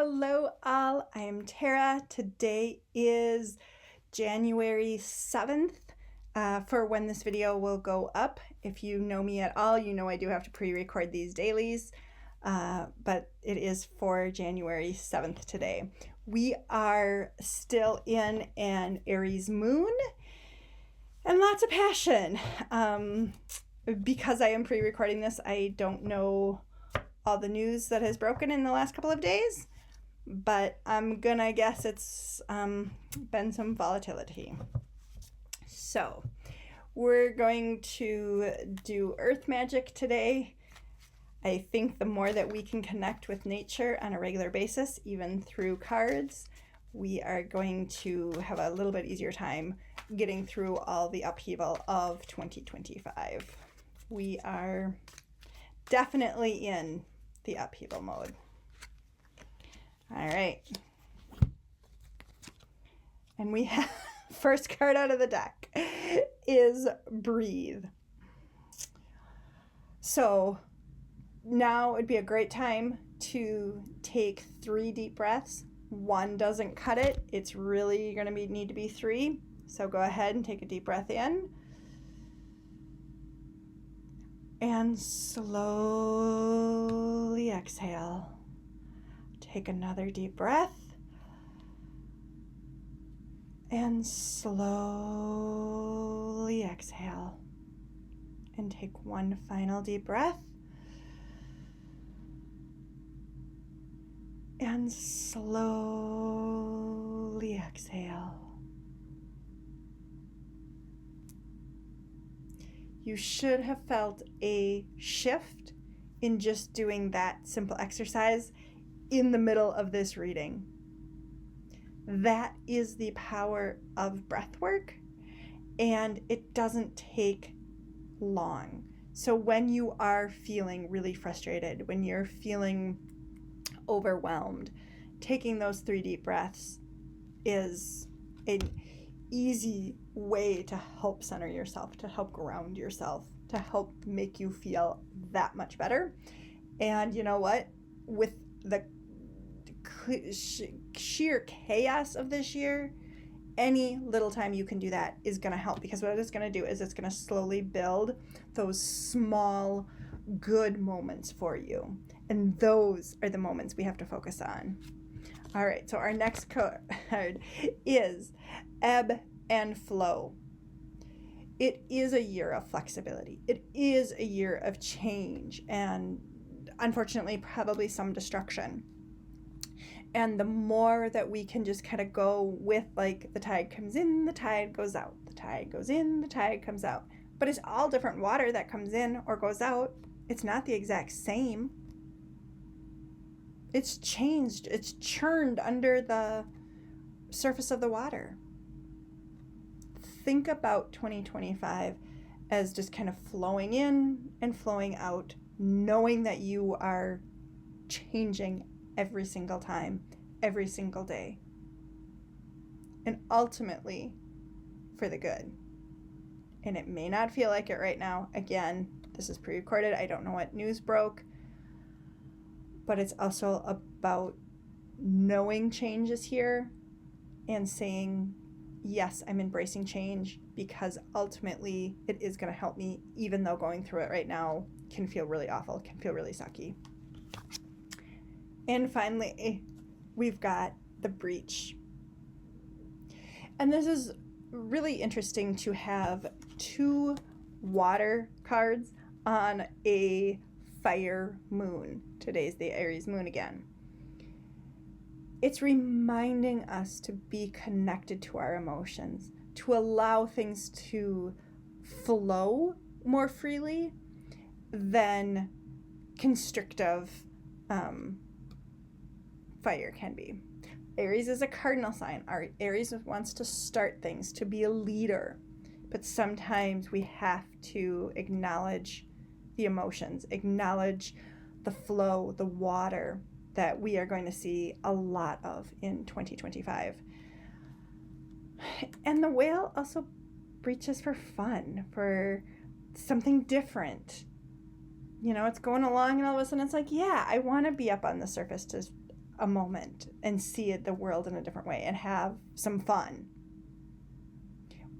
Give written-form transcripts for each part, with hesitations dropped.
Hello all, I am Tara. Today is January 7th for when this video will go up. If you know me at all, you know I do have to pre-record these dailies, but it is for January 7th today. We are still in an Aries moon and lots of passion. Because I am pre-recording this, I don't know all the news that has broken in the last couple of days, but I'm gonna guess it's been some volatility. So we're going to do earth magic today. I think the more that we can connect with nature on a regular basis, even through cards, we are going to have a little bit easier time getting through all the upheaval of 2025. We are definitely in the upheaval mode. All right. And we have first card out of the deck is Breathe. So now would be a great time to take 3 deep breaths. 1 doesn't cut it. It's really going to need to be 3. So go ahead and take a deep breath in. And slowly exhale. Take another deep breath. And slowly exhale. And take one final deep breath. And slowly exhale. You should have felt a shift in just doing that simple exercise in the middle of this reading. That is the power of breath work, and it doesn't take long. So when you are feeling really frustrated, when you're feeling overwhelmed, taking those 3 deep breaths is an easy way to help center yourself, to help ground yourself, to help make you feel that much better. And you know what? With the sheer chaos of this year, any little time you can do that is going to help, because what it's going to do is it's going to slowly build those small good moments for you. And those are the moments we have to focus on. All right, so our next card is Ebb and Flow. It is a year of flexibility. It is a year of change and, unfortunately, probably some destruction. And the more that we can just kind of go with, like, the tide comes in, the tide goes out, the tide goes in, the tide comes out. But it's all different water that comes in or goes out. It's not the exact same. It's changed. It's churned under the surface of the water. Think about 2025 as just kind of flowing in and flowing out, knowing that you are changing every single time, every single day. And ultimately, for the good. And it may not feel like it right now. Again, this is pre-recorded. I don't know what news broke. But it's also about knowing change is here and saying, yes, I'm embracing change, because ultimately it is going to help me, even though going through it right now can feel really awful, can feel really sucky. And finally, we've got the Breach. And this is really interesting to have 2 water cards on a fire moon. Today's the Aries moon again. It's reminding us to be connected to our emotions, to allow things to flow more freely than constrictive fire can be. Aries is a cardinal sign. Aries wants to start things, to be a leader. But sometimes we have to acknowledge the emotions, acknowledge the flow, the water that we are going to see a lot of in 2025. And the whale also breaches for fun, for something different. You know, it's going along and all of a sudden it's like, yeah, I want to be up on the surface to a moment and see the world in a different way and have some fun?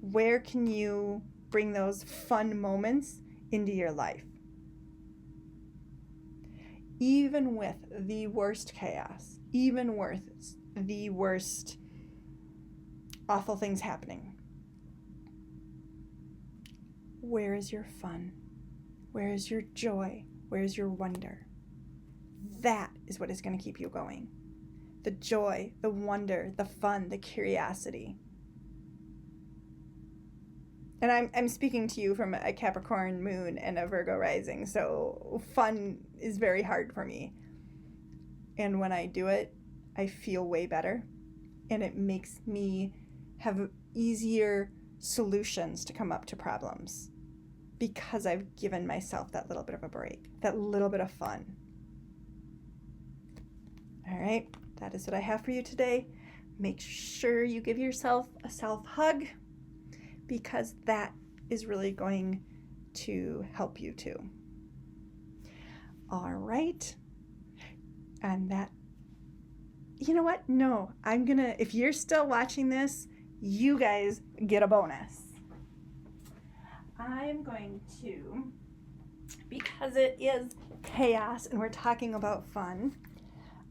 Where can you bring those fun moments into your life? Even with the worst chaos, even with the worst awful things happening, where is your fun? Where is your joy? Where is your wonder? That is what is going to keep you going. The joy, the wonder, the fun, the curiosity. And I'm speaking to you from a Capricorn moon and a Virgo rising, so fun is very hard for me. And when I do it, I feel way better, and it makes me have easier solutions to come up to problems because I've given myself that little bit of a break, that little bit of fun. All right, that is what I have for you today. Make sure you give yourself a self-hug, because that is really going to help you too. All right. And that, you know what? No, if you're still watching this, you guys get a bonus. I'm going to, because it is chaos and we're talking about fun,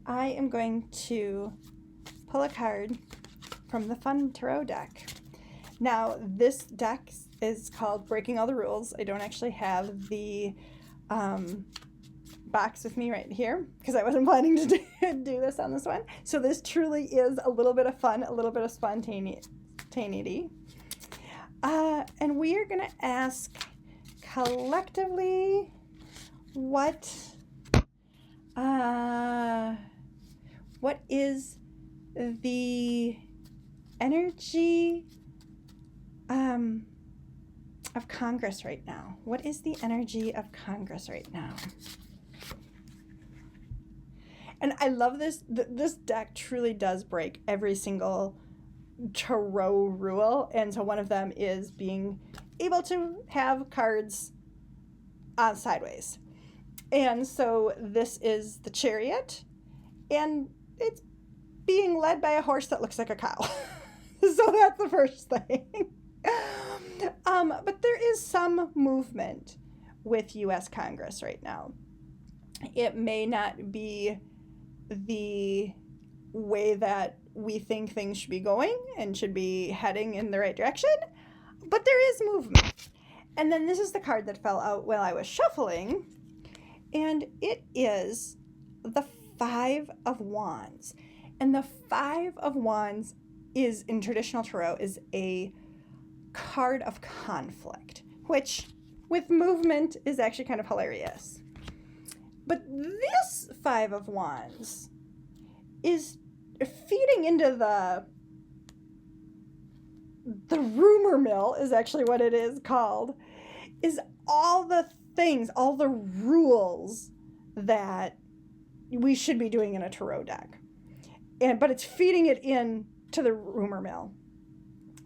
I am going to pull a card from the Fun Tarot deck. Now, this deck is called Breaking All the Rules. I don't actually have the box with me right here because I wasn't planning to do this on this one. So this truly is a little bit of fun, a little bit of spontaneity. And we are going to ask collectively what is the energy of Congress right now? What is the energy of Congress right now? And I love this. This deck truly does break every single tarot rule. And so one of them is being able to have cards sideways. And so this is the Chariot, and it's being led by a horse that looks like a cow. So that's the first thing. But there is some movement with U.S. Congress right now. It may not be the way that we think things should be going and should be heading in the right direction, but there is movement. And then this is the card that fell out while I was shuffling, and it is the Five of Wands. And the Five of Wands is, in traditional tarot, is a card of conflict, which with movement is actually kind of hilarious. But this Five of Wands is feeding into the rumor mill, is actually what it is called, is all the things, all the rules that we should be doing in a tarot deck. But it's feeding it in to the rumor mill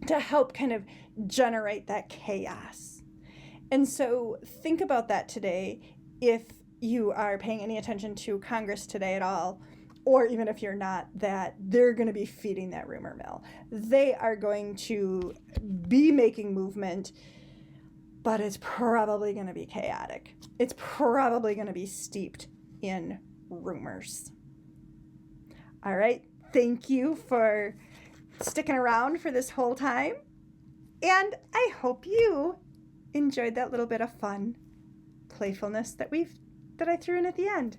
to help kind of generate that chaos. And so think about that today if you are paying any attention to Congress today at all, or even if you're not, that they're going to be feeding that rumor mill. They are going to be making movement, but it's probably going to be chaotic. It's probably going to be steeped in rumors. All right. Thank you for sticking around for this whole time. And I hope you enjoyed that little bit of fun, playfulness that I threw in at the end.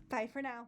Bye for now.